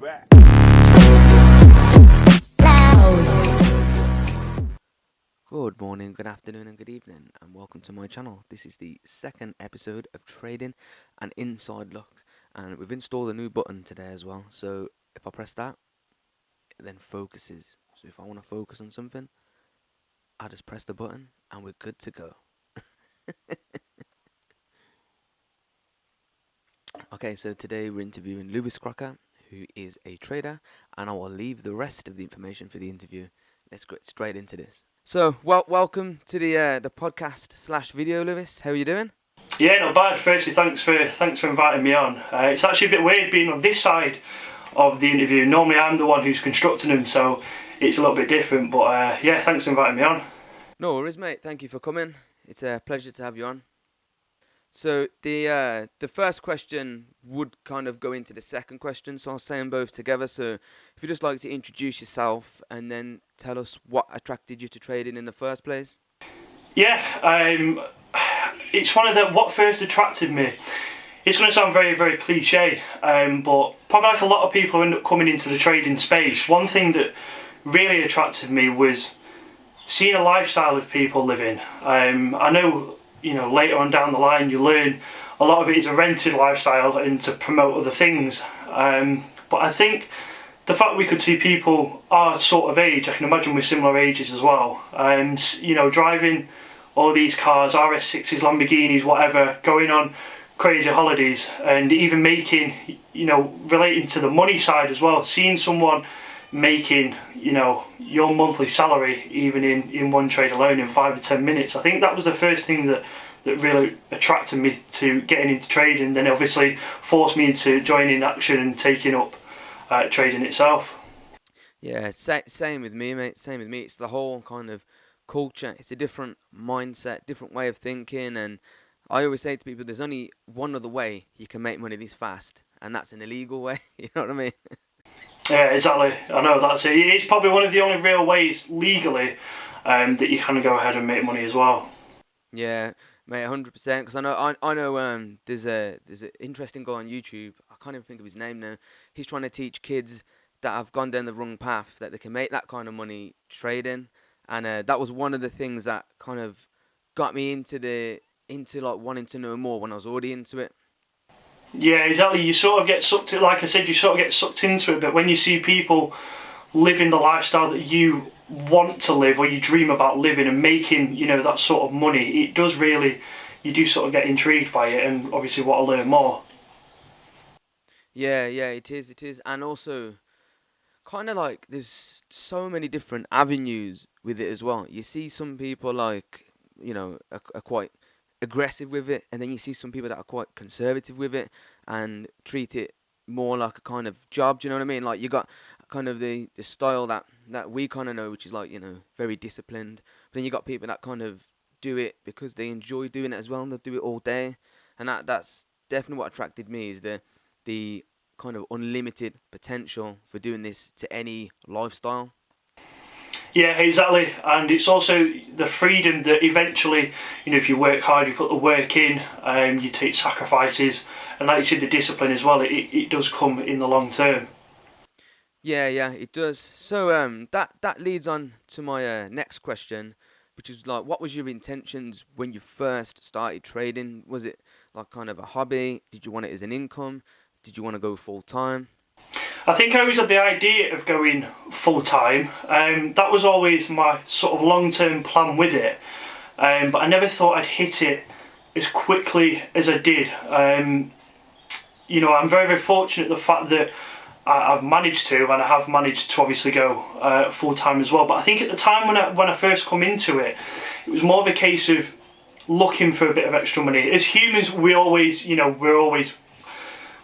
back. Good morning, good afternoon and good evening, and welcome to my channel. This is the second episode of Trading and Inside Look, and we've installed a new button today as well. So if I press that, it then focuses. So if I want to focus on something, I just press the button and we're good to go. Okay, so today we're interviewing Crocker, who is a trader, and I will leave the rest of the information for the interview. Let's get straight into this. So, welcome to the podcast / video, Lewis. How are you doing? Yeah, not bad. Firstly, thanks for inviting me on. It's actually a bit weird being on this side of the interview. Normally, I'm the one who's constructing them, so it's a little bit different. But yeah, thanks for inviting me on. No worries, mate. Thank you for coming. It's a pleasure to have you on. So the first question would kind of go into the second question, so I'll say them both together. So if you'd just like to introduce yourself and then tell us what attracted you to trading in the first place. Yeah, it's one of the what first attracted me. It's going to sound very, very cliche, but probably like a lot of people who end up coming into the trading space, one thing that really attracted me was seeing a lifestyle of people living. I know, you know, later on down the line you learn a lot of it is a rented lifestyle and to promote other things. But I think the fact we could see people our sort of age, I can imagine we're similar ages as well, you know, driving all these cars, RS6s, Lamborghinis, whatever, going on crazy holidays and even making, you know, relating to the money side as well, seeing someone making, you know, your monthly salary even in one trade alone in 5 or 10 minutes. I think that was the first thing that really attracted me to getting into trading, then obviously forced me into joining action and taking up trading itself. Yeah, same with me, mate. Same with me. It's the whole kind of culture. It's a different mindset, different way of thinking, and I always say to people, there's only one other way you can make money this fast, and that's an illegal way. You know what I mean? Yeah, exactly. I know that's it. It's probably one of the only real ways legally that you kind of go ahead and make money as well. Yeah, mate, 100%. Because I know there's an interesting guy on YouTube. I can't even think of his name now. He's trying to teach kids that have gone down the wrong path that they can make that kind of money trading, and that was one of the things that kind of got me into like wanting to know more when I was already into it. Yeah, exactly. You sort of get sucked in, like I said, you sort of get sucked into it, but when you see people living the lifestyle that you want to live or you dream about living and making, you know, that sort of money, it does really, you do sort of get intrigued by it and obviously want to learn more. Yeah, it is. And also, kind of like, there's so many different avenues with it as well. You see some people like, you know, are quite aggressive with it, and then you see some people that are quite conservative with it and treat it more like a kind of job. Do you know what I mean? Like, you got kind of the style that we kind of know, which is like, you know, very disciplined. But then you got people that kind of do it because they enjoy doing it as well, and they'll do it all day. And that's definitely what attracted me, is the kind of unlimited potential for doing this to any lifestyle. Yeah, exactly. And it's also the freedom that eventually, you know, if you work hard, you put the work in, you take sacrifices, and like you said, the discipline as well, it does come in the long term. Yeah, it does. So that leads on to my next question, which is like, what was your intentions when you first started trading? Was it like kind of a hobby? Did you want it as an income? Did you want to go full time? I think I always had the idea of going full time. That was always my sort of long term plan with it. But I never thought I'd hit it as quickly as I did. You know, I'm very, very fortunate the fact that I've managed to, and I have managed to obviously go full time as well. But I think at the time when I first come into it, it was more of a case of looking for a bit of extra money. As humans, we always, you know,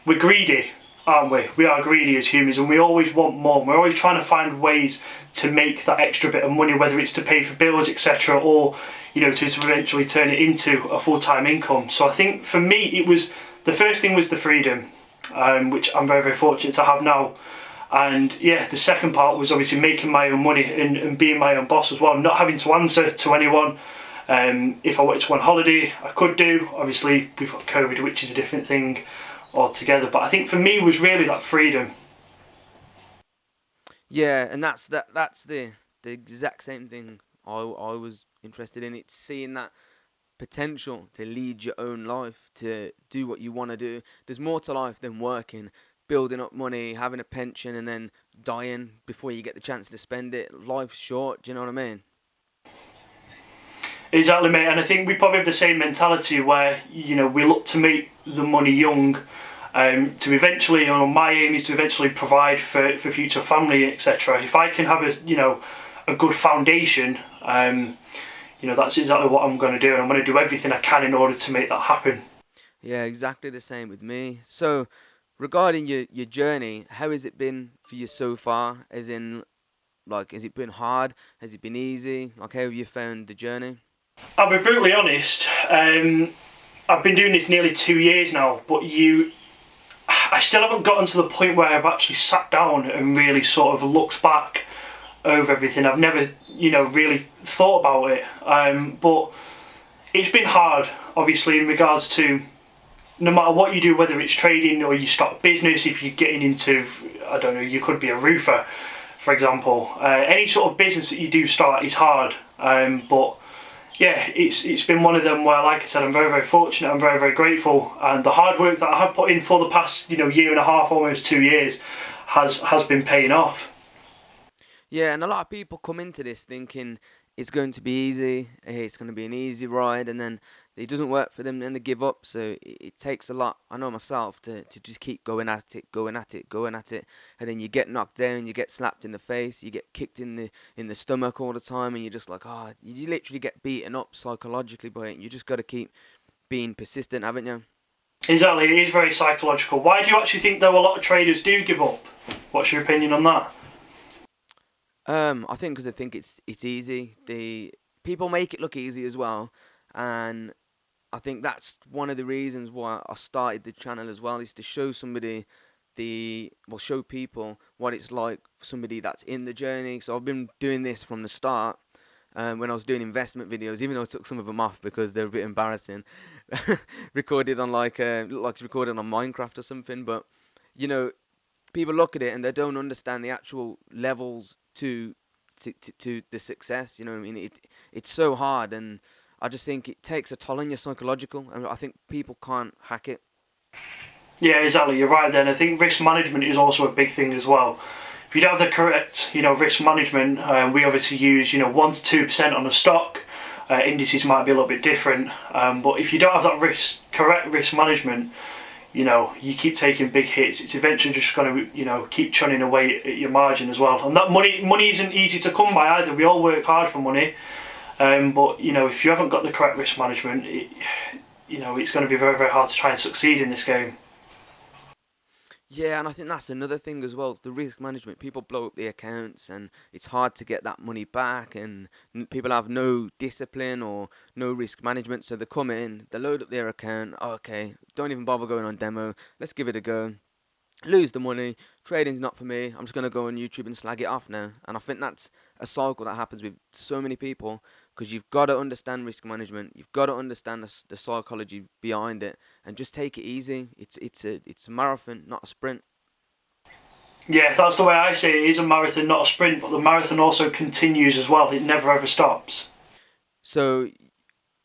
we're greedy, aren't we? We are greedy as humans, and we always want more. We're always trying to find ways to make that extra bit of money, whether it's to pay for bills, etc., or, you know, to eventually turn it into a full-time income. So I think for me, it was the first thing was the freedom, which I'm very, very fortunate to have now. And yeah, the second part was obviously making my own money and being my own boss as well, not having to answer to anyone. If I wanted to go on holiday, I could do. Obviously, we've got COVID, which is a different thing altogether. But I think for me was really that freedom. Yeah, and that's the exact same thing I was interested in. It's seeing that potential to lead your own life, to do what you want to do. There's more to life than working, building up money, having a pension, and then dying before you get the chance to spend it. Life's short, do you know what I mean? Exactly, mate. And I think we probably have the same mentality where, we look to make the money young, to eventually, my aim is to eventually provide for future family, etc. If I can have a good foundation, that's exactly what I'm going to do, and I'm going to do everything I can in order to make that happen. Yeah, exactly the same with me. So, regarding your journey, how has it been for you so far? As in, like, has it been hard? Has it been easy? Like, how have you found the journey? I'll be brutally honest. I've been doing this nearly 2 years now, but I still haven't gotten to the point where I've actually sat down and really sort of looked back over everything. I've never, really thought about it. But it's been hard, obviously, in regards to no matter what you do, whether it's trading or you start a business, if you're getting into, I don't know, you could be a roofer, for example. Any sort of business that you do start is hard. But yeah, it's been one of them where, like I said, I'm very, very fortunate. I'm very, very grateful, and the hard work that I have put in for the past, year and a half, almost 2 years, has been paying off. Yeah, and a lot of people come into this thinking it's going to be easy, it's going to be an easy ride, and then it doesn't work for them and they give up. So it takes a lot, I know myself, to just keep going at it, going at it, going at it, and then you get knocked down, you get slapped in the face, you get kicked in the stomach all the time, and you're just like, oh, you literally get beaten up psychologically by it. You just got to keep being persistent, haven't you? Exactly, it is very psychological. Why do you actually think, though, a lot of traders do give up? What's your opinion on that? I think because they think it's easy. The people make it look easy as well, and I think that's one of the reasons why I started the channel as well, is to show somebody show people what it's like for somebody that's in the journey. So I've been doing this from the start. When I was doing investment videos, even though I took some of them off because they're a bit embarrassing, recorded on like it's recorded on Minecraft or something. But you know, people look at it and they don't understand the actual levels to the success. You know what I mean? It's so hard, and I just think it takes a toll on your psychological, and I think people can't hack it. Yeah, exactly. You're right. Then I think risk management is also a big thing as well. If you don't have the correct, risk management, we obviously use, 1 to 2% on a stock. Indices might be a little bit different, but if you don't have that correct risk management, you keep taking big hits. It's eventually just going to, keep churning away at your margin as well. And that money isn't easy to come by either. We all work hard for money, but if you haven't got the correct risk management, it's going to be very, very hard to try and succeed in this game. Yeah, and I think that's another thing as well. The risk management. People blow up the accounts, and it's hard to get that money back. And people have no discipline or no risk management. So they come in, they load up their account. Oh, okay, don't even bother going on demo. Let's give it a go. Lose the money. Trading's not for me. I'm just gonna go on YouTube and slag it off now. And I think that's a cycle that happens with so many people, because you've got to understand risk management. You've got to understand the psychology behind it, and just take it easy. It's a marathon, not a sprint. Yeah, that's the way I say it. It is a marathon, not a sprint, but the marathon also continues as well. It never ever stops. So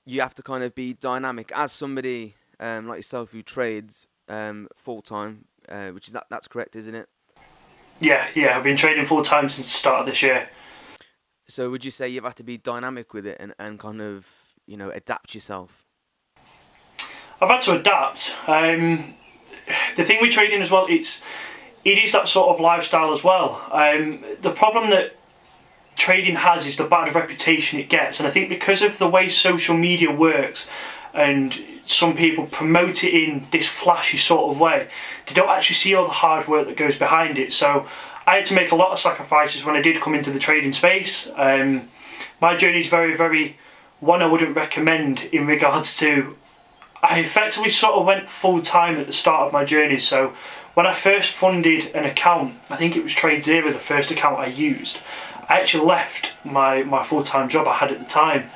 you have to kind of be dynamic as somebody like yourself who trades full time, which is that's correct, isn't it? Yeah, I've been trading full time since the start of this year. So would you say you've had to be dynamic with it, and kind of adapt yourself? I've had to adapt. The thing with trading as well, it is that sort of lifestyle as well. The problem that trading has is the bad reputation it gets, and I think because of the way social media works, and some people promote it in this flashy sort of way, they don't actually see all the hard work that goes behind it. So I had to make a lot of sacrifices when I did come into the trading space. My journey is very, very one I wouldn't recommend in regards to. I effectively sort of went full time at the start of my journey. So when I first funded an account, I think it was TradeZero, the first account I used, I actually left my full time job I had at the time.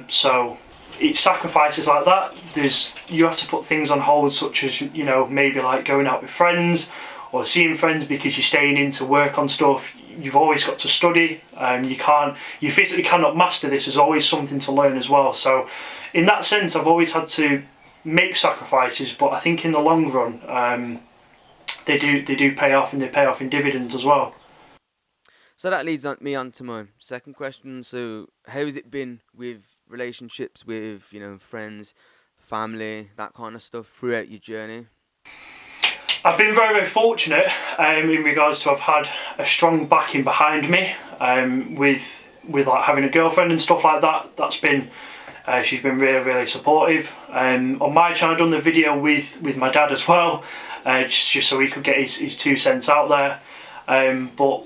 So it's sacrifices like that. You have to put things on hold, such as maybe like going out with friends, or seeing friends because you're staying in to work on stuff. You've always got to study. You physically cannot master this. There's always something to learn as well. So in that sense, I've always had to make sacrifices, but I think in the long run, they do pay off, and they pay off in dividends as well. So that leads me on to my second question. So how has it been with relationships with, friends, family, that kind of stuff throughout your journey? I've been very, very fortunate in regards to I've had a strong backing behind me with like having a girlfriend and stuff like that. That's been she's been really, really supportive. On my channel, I've done the video with my dad as well, just so he could get his 2 cents out there. But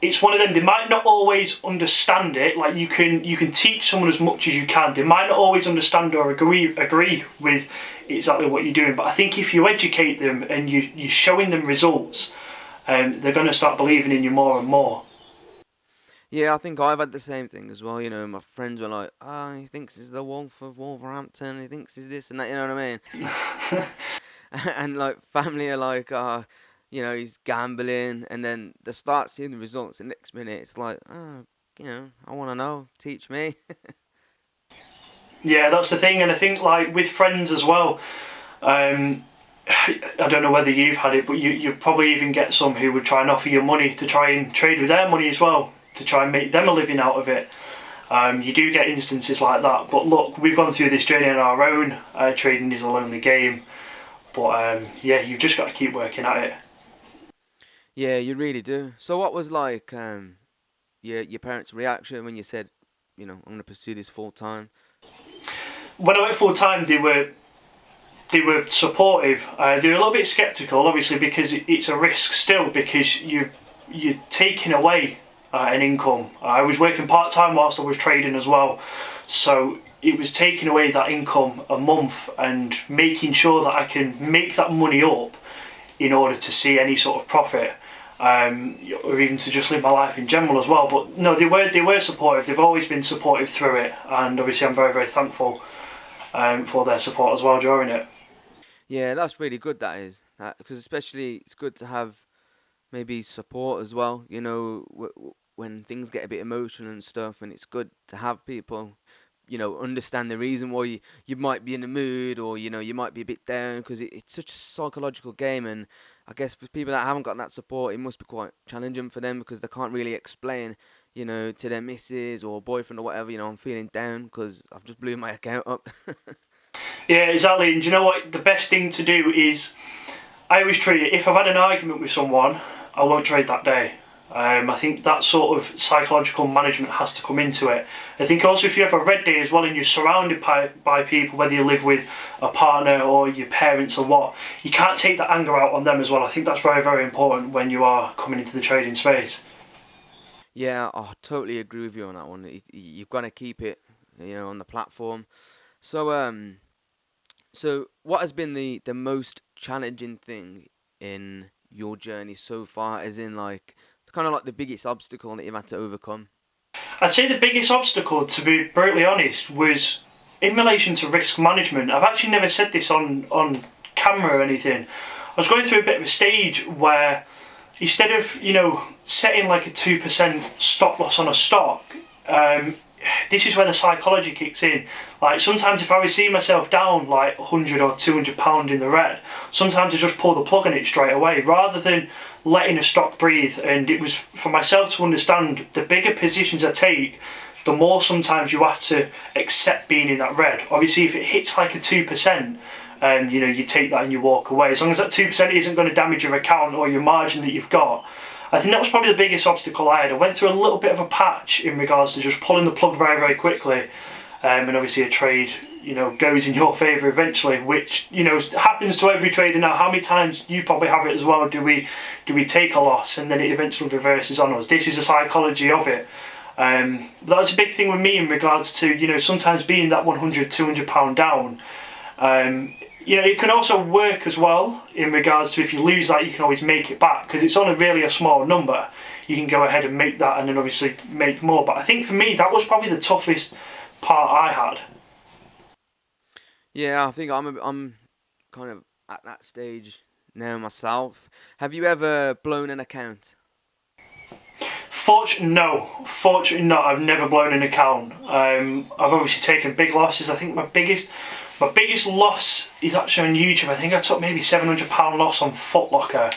it's one of them, they might not always understand it. Like you can teach someone as much as you can. They might not always understand or agree with exactly what you're doing, but I think if you educate them and you're showing them results, they're going to start believing in you more and more. Yeah, I think I've had the same thing as well. My friends were like, he thinks he's the Wolf of Wolverhampton, he thinks he's this and that, you know what I mean? And like family are like, he's gambling, and then they start seeing the results. The next minute, it's like, I want to know, teach me. Yeah, that's the thing, and I think like with friends as well. I don't know whether you've had it, but you probably even get some who would try and offer you money to try and trade with their money as well, to try and make them a living out of it. You do get instances like that, but look, we've gone through this journey on our own. Trading is a lonely game, but you've just got to keep working at it. Yeah, you really do. So what was like your parents' reaction when you said, I'm going to pursue this full time? When I went full time, they were supportive. They were a little bit sceptical, obviously, because it's a risk still, because you're taking away an income. I was working part time whilst I was trading as well, so it was taking away that income a month and making sure that I can make that money up in order to see any sort of profit. Or even to just live my life in general as well. But no, they were supportive. They've always been supportive through it, and obviously I'm very, very thankful for their support as well during it. Yeah, that's really good. That is, because especially it's good to have maybe support as well. When things get a bit emotional and stuff, and it's good to have people, understand the reason why you might be in the mood, or you might be a bit down, because it's such a psychological game. And I guess for people that haven't got that support, it must be quite challenging for them, because they can't really explain, to their missus or boyfriend or whatever, I'm feeling down because I've just blew my account up. Yeah, exactly. And do you know what? The best thing to do is, I always treat it, if I've had an argument with someone, I won't trade that day. I think that sort of psychological management has to come into it. I think also if you have a red day as well and you're surrounded by people, whether you live with a partner or your parents or what, you can't take that anger out on them as well. I think that's very, very important when you are coming into the trading space. Yeah, I totally agree with you on that one. You've got to keep it, on the platform. So what has been the most challenging thing in your journey so far, as in like kind of like the biggest obstacle that you've had to overcome? I'd say the biggest obstacle, to be brutally honest, was in relation to risk management. I've actually never said this on camera or anything. I was going through a bit of a stage where instead of, setting like a 2% stop loss on a stock, this is where the psychology kicks in. Like sometimes if I was seeing myself down like 100 or 200 pound in the red, sometimes I just pull the plug on it straight away rather than letting a stock breathe. And it was for myself to understand, the bigger positions I take, the more sometimes you have to accept being in that red. Obviously if it hits like a 2%, you take that and you walk away. As long as that 2% isn't going to damage your account or your margin that you've got. I think that was probably the biggest obstacle I had. I went through a little bit of a patch in regards to just pulling the plug very, very quickly. And obviously a trade, goes in your favour eventually, which, happens to every trader now. How many times, you probably have it as well, do we take a loss and then it eventually reverses on us? This is the psychology of it. That was a big thing with me in regards to, sometimes being that 100, 200 pound down. It can also work as well in regards to if you lose that, you can always make it back because it's only really a small number. You can go ahead and make that and then obviously make more. But I think for me, that was probably the toughest part I had. Yeah, I think I'm kind of at that stage now myself. Have you ever blown an account? No, fortunately not. I've never blown an account. I've obviously taken big losses. I think my biggest loss is actually on YouTube. I think I took maybe £700 loss on Foot Locker,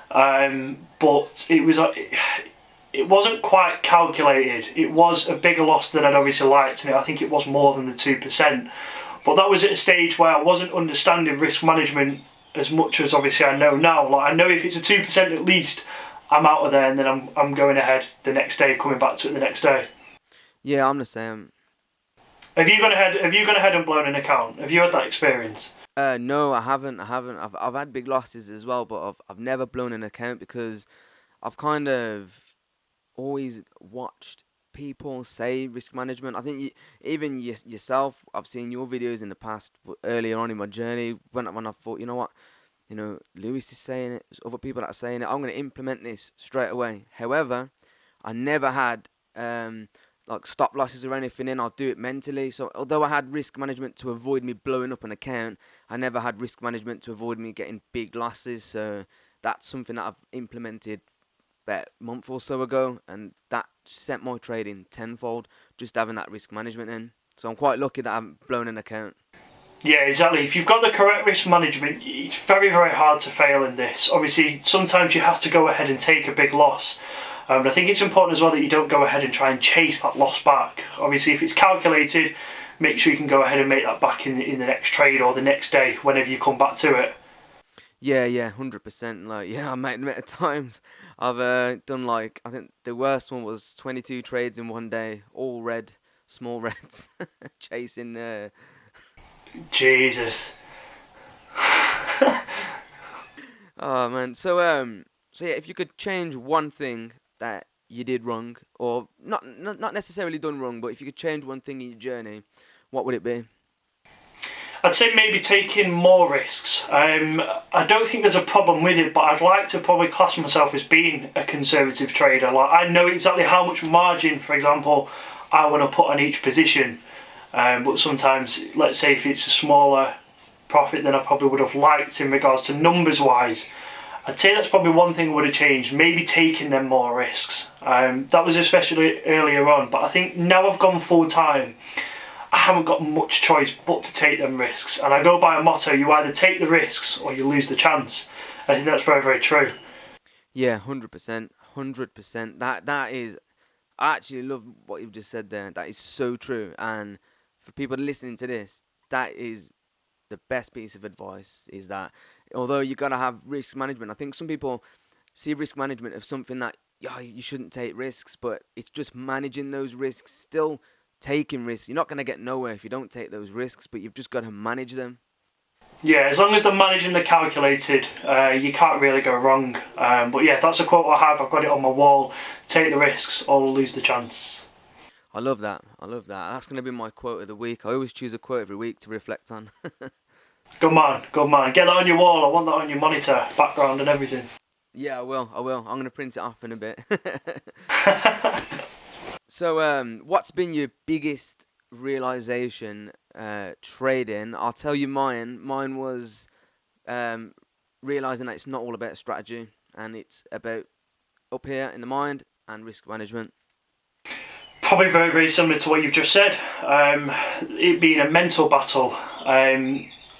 but it wasn't quite calculated. It was a bigger loss than I'd obviously liked, and I think it was more than the 2%. But that was at a stage where I wasn't understanding risk management as much as obviously I know now. Like, I know if it's a 2% at least, I'm out of there, and then I'm going ahead the next day, coming back to it the next day. Yeah, I'm the same. Have you gone ahead and blown an account? Have you had that experience? No, I haven't. I've had big losses as well, but I've never blown an account because I've kind of always watched people say risk management. I think even yourself, I've seen your videos in the past, earlier on in my journey, when I thought, you know what, Lewis is saying it, there's other people that are saying it, I'm going to implement this straight away. However, I never had like stop losses or anything in. I'll do it mentally. So although I had risk management to avoid me blowing up an account, I never had risk management to avoid me getting big losses. So that's something that I've implemented about a month or so ago, and that sent my trading tenfold, just having that risk management in. So I'm quite lucky that I haven't blown an account. Yeah, exactly. If you've got the correct risk management, it's very, very hard to fail in this. Obviously, sometimes you have to go ahead and take a big loss. But I think it's important as well that you don't go ahead and try and chase that loss back. Obviously, if it's calculated, make sure you can go ahead and make that back in the next trade or the next day, whenever you come back to it. Yeah, 100%. Like, yeah, I made them at times. I've done like, I think the worst one was 22 trades in one day, all red, small reds, chasing. Jesus. Oh man. So yeah, if you could change one thing that you did wrong, or not necessarily done wrong, but if you could change one thing in your journey, what would it be? I'd say maybe taking more risks. I don't think there's a problem with it, but I'd like to probably class myself as being a conservative trader. Like, I know exactly how much margin, for example, I want to put on each position. But sometimes, let's say if it's a smaller profit than I probably would have liked in regards to numbers wise, I'd say that's probably one thing I would have changed, maybe taking them more risks. That was especially earlier on, but I think now I've gone full time, I haven't got much choice but to take them risks. And I go by a motto, you either take the risks or you lose the chance. I think that's very, very true. Yeah, 100%, 100%. That is, I actually love what you've just said there. That is so true. And for people listening to this, that is the best piece of advice, is that although you got to have risk management, I think some people see risk management as something that, yeah, you shouldn't take risks, but it's just managing those risks, still taking risks. You're not going to get nowhere if you don't take those risks, but you've just got to manage them. Yeah, as long as they're managing the calculated, you can't really go wrong. But yeah, that's a quote I have. I've got it on my wall. Take the risks or lose the chance. I love that. That's going to be my quote of the week. I always choose a quote every week to reflect on. Good man. Get that on your wall. I want that on your monitor, background and everything. Yeah, I will. I'm going to print it off in a bit. So, what's been your biggest realization trading? I'll tell you mine. Mine was realizing that it's not all about strategy, and it's about up here in the mind and risk management. Probably very, very similar to what you've just said. It being a mental battle.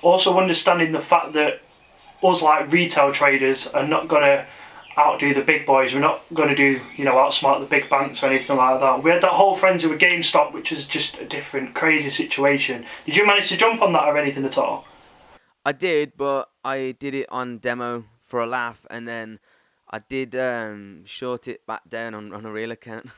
Also understanding the fact that us, like retail traders, are not going to outdo the big boys. We're not going to do, outsmart the big banks or anything like that. We had that whole frenzy with GameStop, which was just a different, crazy situation. Did you manage to jump on that or anything at all? I did, but I did it on demo for a laugh, and then I did short it back down on a real account.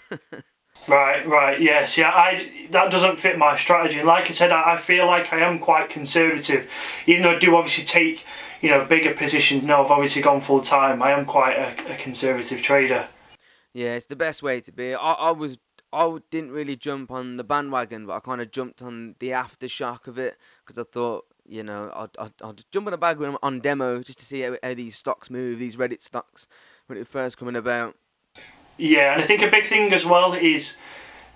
Right, yeah. See, that doesn't fit my strategy. And like I said, I feel like I am quite conservative. Even though I do obviously take, bigger positions. Now I've obviously gone full time. I am quite a conservative trader. Yeah, it's the best way to be. I didn't really jump on the bandwagon, but I kind of jumped on the aftershock of it, because I thought, I'll jump on the bandwagon on demo just to see how these stocks move, these Reddit stocks, when it first coming about. Yeah, and I think a big thing as well is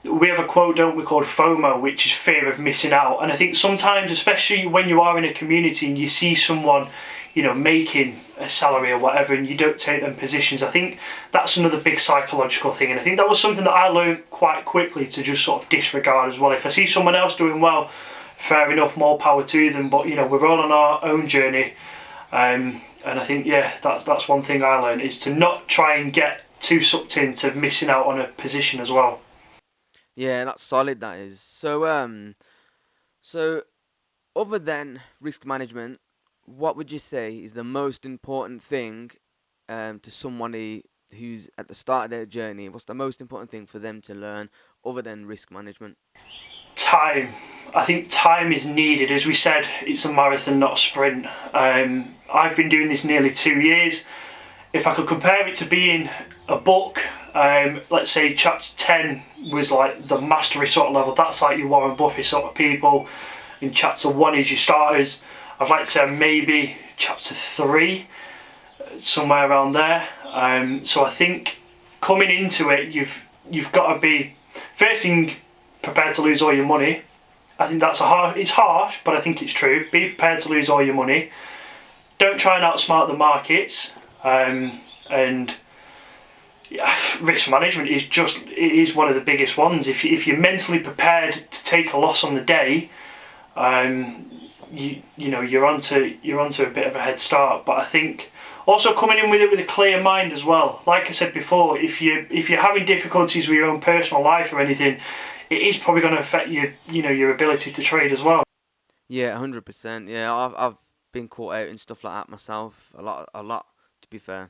we have a quote, don't we, called FOMO, which is fear of missing out. And I think sometimes, especially when you are in a community and you see someone, making a salary or whatever, and you don't take them positions. I think that's another big psychological thing, and I think that was something that I learned quite quickly to just sort of disregard as well. If I see someone else doing well, fair enough, more power to them, but we're all on our own journey. And I think, that's one thing I learned, is to not try and get too sucked into missing out on a position as well. Yeah, that's solid. That is. So other than risk management, what would you say is the most important thing to somebody who's at the start of their journey? What's the most important thing for them to learn other than risk management? Time. I think time is needed. As we said, it's a marathon, not a sprint. I've been doing this nearly 2 years. If I could compare it to being a book, let's say chapter 10 was like the mastery sort of level. That's like your Warren Buffett sort of people. In chapter 1 is your starters. I'd like to say maybe chapter 3, somewhere around there. So I think coming into it, you've got to be, first thing, prepared to lose all your money. I think it's harsh, but I think it's true. Be prepared to lose all your money. Don't try and outsmart the markets. And risk management is one of the biggest ones. If you're mentally prepared to take a loss on the day, you're onto a bit of a head start. But I think also coming in with it with a clear mind as well. Like I said before, if you're having difficulties with your own personal life or anything, it is probably going to affect your ability to trade as well. Yeah, 100%. Yeah, I've been caught out in stuff like that myself a lot, to be fair.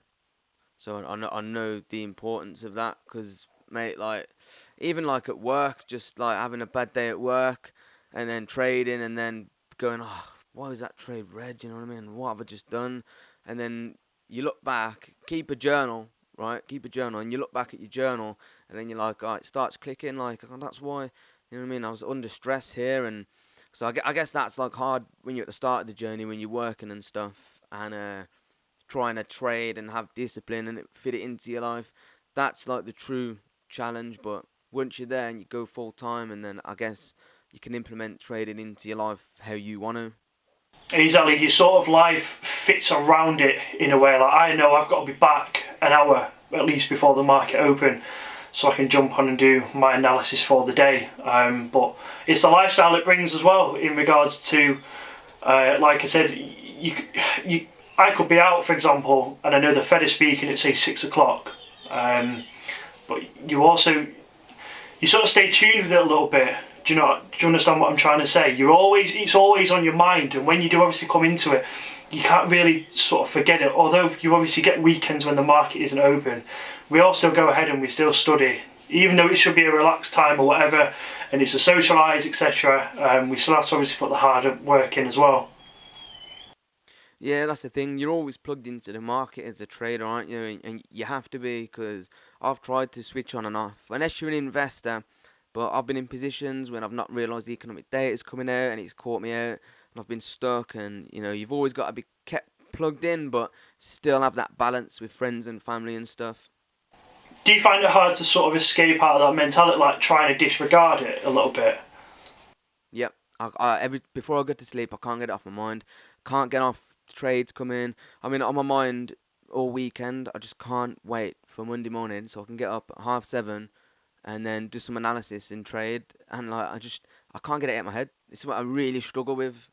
So I know the importance of that because, mate, like, even like at work, just like having a bad day at work and then trading and then going, oh, why was that trade red? You know what I mean? What have I just done? And then you look back, keep a journal, right? Keep a journal, and you look back at your journal, and then you're like, oh, it starts clicking, like, oh, that's why, you know what I mean? I was under stress here, and so I guess that's like hard when you're at the start of the journey, when you're working and stuff, and trying to trade and have discipline and fit it into your life. That's like the true challenge. But once you're there and you go full time, and then I guess you can implement trading into your life how you want to. Exactly, your sort of life fits around it in a way. Like, I know I've got to be back an hour at least before the market open, so I can jump on and do my analysis for the day. But it's the lifestyle it brings as well in regards to, like I said, I could be out, for example, and I know the Fed is speaking at say 6 o'clock. But you sort of stay tuned with it a little bit. Do you understand what I'm trying to say? It's always on your mind, and when you do obviously come into it, you can't really sort of forget it. Although you obviously get weekends when the market isn't open, we all still go ahead and we still study, even though it should be a relaxed time or whatever, and it's a socialise, etc. We still have to obviously put the hard work in as well. Yeah, that's the thing. You're always plugged into the market as a trader, aren't you? And you have to be, because I've tried to switch on and off. Unless you're an investor, but I've been in positions when I've not realised the economic data is coming out and it's caught me out and I've been stuck. And, you've always got to be kept plugged in, but still have that balance with friends and family and stuff. Do you find it hard to sort of escape out of that mentality, like trying to disregard it a little bit? Yep. Before I go to sleep, I can't get it off my mind. Can't get off trades coming. I mean, on my mind all weekend. I just can't wait for Monday morning so I can get up at 7:30 and then do some analysis in trade. And like, I can't get it out of my head. It's what I really struggle with.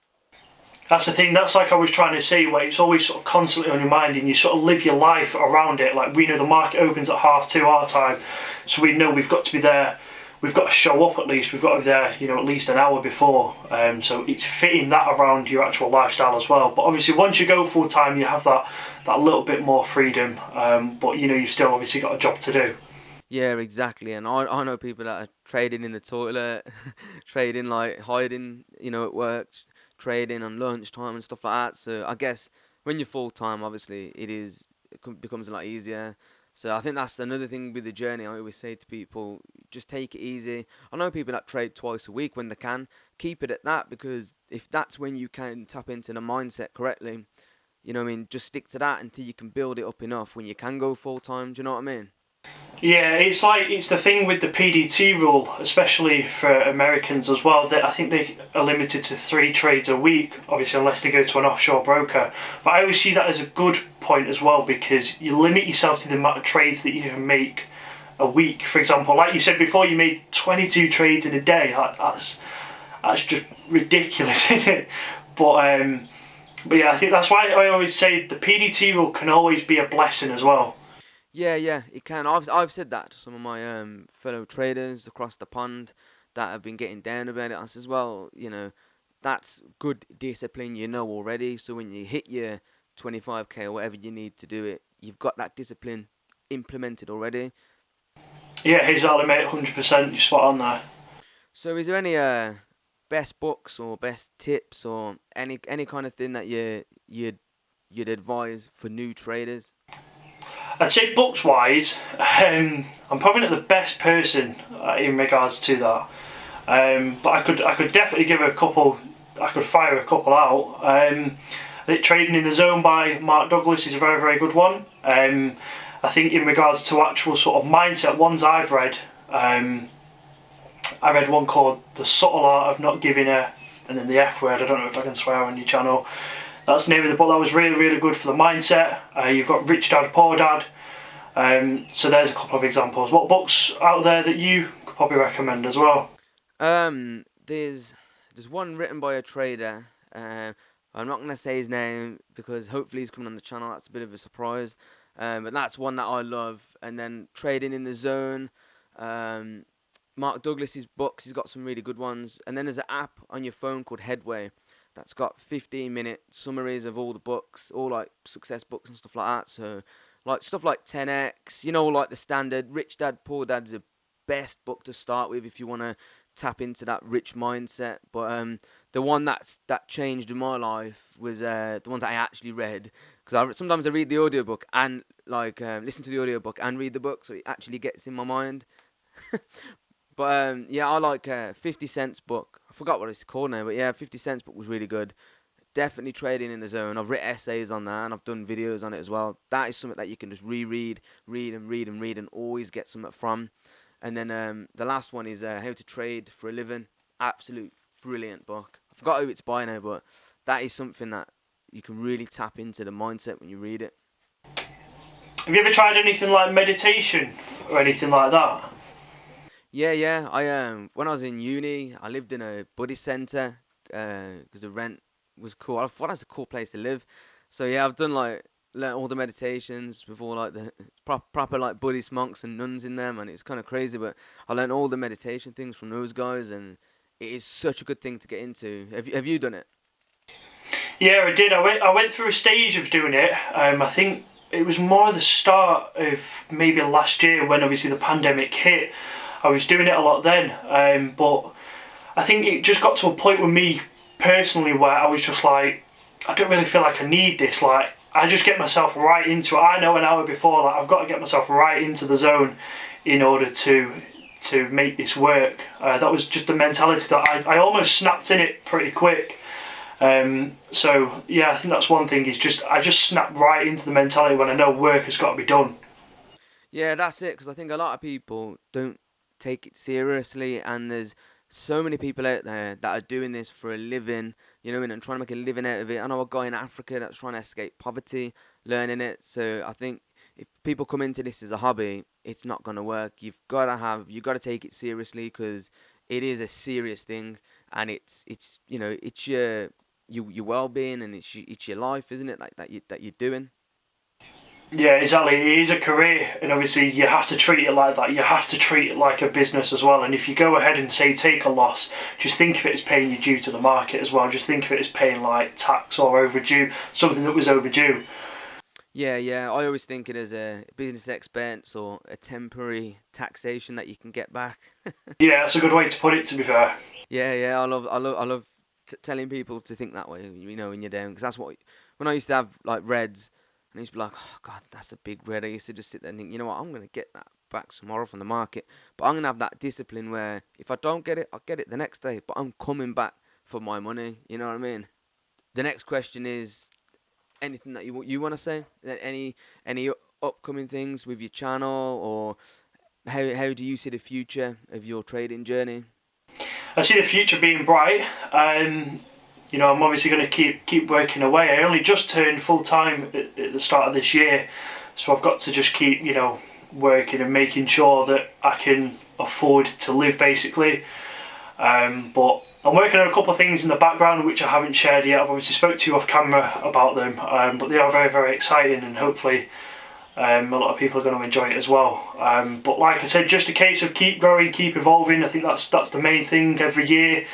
That's the thing, that's like I was trying to say, where it's always sort of constantly on your mind and you sort of live your life around it. Like, we know the market opens at 2:30 our time, so we know we've got to be there. We've got to show up at least. We've got to be there, at least an hour before. So it's fitting that around your actual lifestyle as well. But obviously, once you go full time, you have that little bit more freedom. But you've still obviously got a job to do. Yeah, exactly. And I know people that are trading in the toilet, trading like hiding, at work, trading on lunchtime and stuff like that. So I guess when you're full time, obviously becomes a lot easier. So I think that's another thing with the journey. I always say to people, just take it easy. I know people that trade twice a week when they can. Keep it at that, because if that's when you can tap into the mindset correctly, just stick to that until you can build it up enough when you can go full time. Do you know what I mean? Yeah, it's the thing with the PDT rule, especially for Americans as well. That I think they are limited to 3 trades a week, obviously unless they go to an offshore broker. But I always see that as a good point as well, because you limit yourself to the amount of trades that you can make a week. For example, like you said before, you made 22 trades in a day. That's just ridiculous, isn't it? But yeah, I think that's why I always say the PDT rule can always be a blessing as well. Yeah, yeah, it can. I've said that to some of my fellow traders across the pond that have been getting down about it. I says, well, that's good discipline you know already. So when you hit your 25k or whatever you need to do it, you've got that discipline implemented already. Yeah, exactly, mate. 100%. You're spot on there. So is there any best books or best tips or any kind of thing that you'd advise for new traders? I'd say books wise, I'm probably not the best person in regards to that. But I could definitely give a couple. I could fire a couple out. I think Trading in the Zone by Mark Douglas is a very very good one. I think in regards to actual sort of mindset ones I've read, I read one called The Subtle Art of Not Giving a, and then the F word. I don't know if I can swear on your channel. That's the name of the book. That was really really good for the mindset. You've got Rich Dad Poor Dad. So there's a couple of examples. What books out there that you could probably recommend as well? There's one written by a trader. I'm not gonna say his name because hopefully he's coming on the channel. That's a bit of a surprise. But that's one that I love. And then Trading in the Zone. Mark Douglas's books. He's got some really good ones. And then there's an app on your phone called Headway that's got 15-minute summaries of all the books, all like success books and stuff like that. So like stuff like 10x, like the standard Rich Dad Poor Dad's the best book to start with if you want to tap into that rich mindset. But the one that changed in my life was the one that I actually read, because sometimes I read the audiobook and listen to the audiobook and read the book, so it actually gets in my mind. But yeah, I like 50 Cent's book. I forgot what it's called now, but yeah, 50 Cent's book was really good. Definitely Trading in the Zone. I've written essays on that and I've done videos on it as well. That is something that you can just reread, read and read and read and always get something from. And then the last one is How to Trade for a Living. Absolute brilliant book. I forgot who it's by now, but that is something that you can really tap into the mindset when you read it. Have you ever tried anything like meditation or anything like that? Yeah, yeah. I when I was in uni, I lived in a buddy center because the rent was cool. I thought it was a cool place to live. So yeah, I've done learnt all the meditations before, like the proper like Buddhist monks and nuns in them, and it's kind of crazy. But I learnt all the meditation things from those guys, and it is such a good thing to get into. Have you done it? Yeah, I did. I went through a stage of doing it. I think it was more the start of maybe last year when obviously the pandemic hit. I was doing it a lot then, but I think it just got to a point with me personally where I was just like, I don't really feel like I need this. Like, I just get myself right into it. I know an hour before, like I've got to get myself right into the zone in order to make this work. That was just the mentality that I almost snapped in it pretty quick. So yeah, I think that's one thing. Is just I just snap right into the mentality when I know work has got to be done. Yeah, that's it. Because I think a lot of people don't take it seriously, and there's so many people out there that are doing this for a living, and trying to make a living out of it. I know a guy in Africa that's trying to escape poverty, learning it. So I think if people come into this as a hobby, it's not gonna work. You got to take it seriously because it is a serious thing, and it's your well being and it's your life, isn't it? Like that you're doing. Yeah, exactly. It is a career, and obviously you have to treat it like that. You have to treat it like a business as well. And if you go ahead and say take a loss, just think of it as paying your due to the market as well. Just think of it as paying like tax or overdue, something that was overdue. Yeah, yeah. I always think it as a business expense or a temporary taxation that you can get back. Yeah, that's a good way to put it. To be fair. Yeah, yeah. I love telling people to think that way. When you're down, because that's what when I used to have like reds, and I used to be like, oh God, that's a big red. I used to just sit there and think, you know what, I'm gonna get that back tomorrow from the market, but I'm gonna have that discipline where if I don't get it, I'll get it the next day, but I'm coming back for my money. You know what I mean? The next question is anything that you want to say? Any upcoming things with your channel or how do you see the future of your trading journey? I see the future being bright. You know, I'm obviously going to keep working away. I only just turned full time at the start of this year, so I've got to just keep, you know, working and making sure that I can afford to live, basically. But I'm working on a couple of things in the background which I haven't shared yet. I've obviously spoke to you off camera about them, but they are very, very exciting, and hopefully a lot of people are going to enjoy it as well. But like I said, just a case of keep growing, keep evolving. I think that's the main thing. Every year,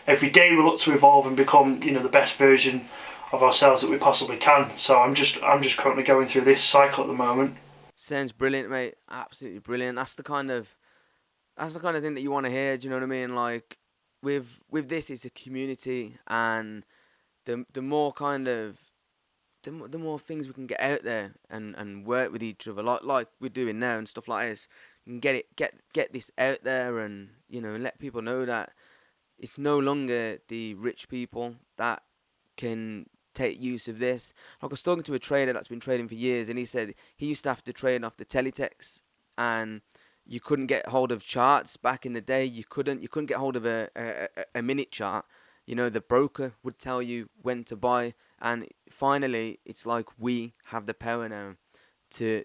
every day we look to evolve and become, you know, the best version of ourselves that we possibly can. So I'm just currently going through this cycle at the moment. Sounds brilliant, mate. Absolutely brilliant. That's the kind of thing that you want to hear. Do you know what I mean? Like with this, it's a community, and the more kind of the more things we can get out there and work with each other, like we're doing now and stuff like this, you can get this out there, and you know, let people know that it's no longer the rich people that can take use of this. Like I was talking to a trader that's been trading for years, and he said he used to have to trade off the teletext, and you couldn't get hold of charts back in the day. You couldn't get hold of a minute chart. You know, the broker would tell you when to buy, and finally, it's like we have the power now to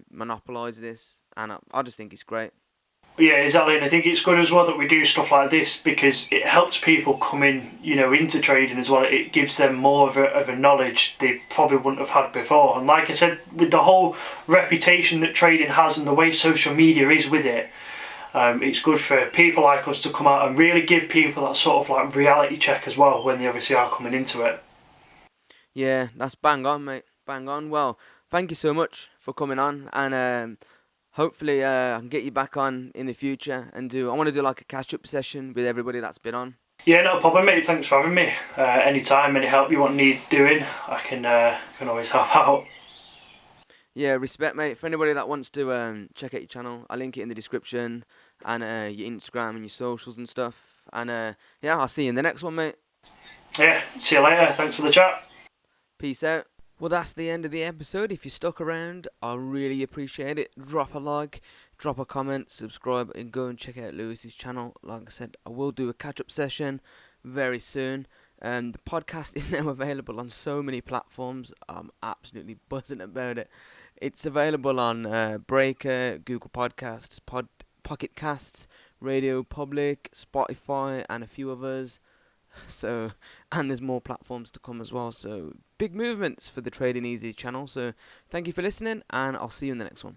monopolize this, and I just think it's great. Yeah, exactly, and I think it's good as well that we do stuff like this because it helps people come in, you know, into trading as well. It gives them more of a knowledge they probably wouldn't have had before. And like I said, with the whole reputation that trading has and the way social media is with it, it's good for people like us to come out and really give people that sort of like reality check as well when they obviously are coming into it. Yeah, that's bang on, mate. Bang on. Well, thank you so much for coming on, and hopefully I can get you back on in the future and I want to do like a catch-up session with everybody that's been on. Yeah, no problem, mate. Thanks for having me. Anytime, any help you need doing, I can always help out. Yeah, respect, mate. For anybody that wants to check out your channel, I'll link it in the description, and your Instagram and your socials and stuff. And yeah, I'll see you in the next one, mate. Yeah, see you later. Thanks for the chat. Peace out. Well, that's the end of the episode. If you stuck around, I really appreciate it. Drop a like, drop a comment, subscribe, and go and check out Lewis's channel. Like I said, I will do a catch-up session very soon. The podcast is now available on so many platforms. I'm absolutely buzzing about it. It's available on Breaker, Google Podcasts, Pocket Casts, RadioPublic, Spotify, and a few others. So, and there's more platforms to come as well. So, big movements for the Trading Easy channel. So, thank you for listening, and I'll see you in the next one.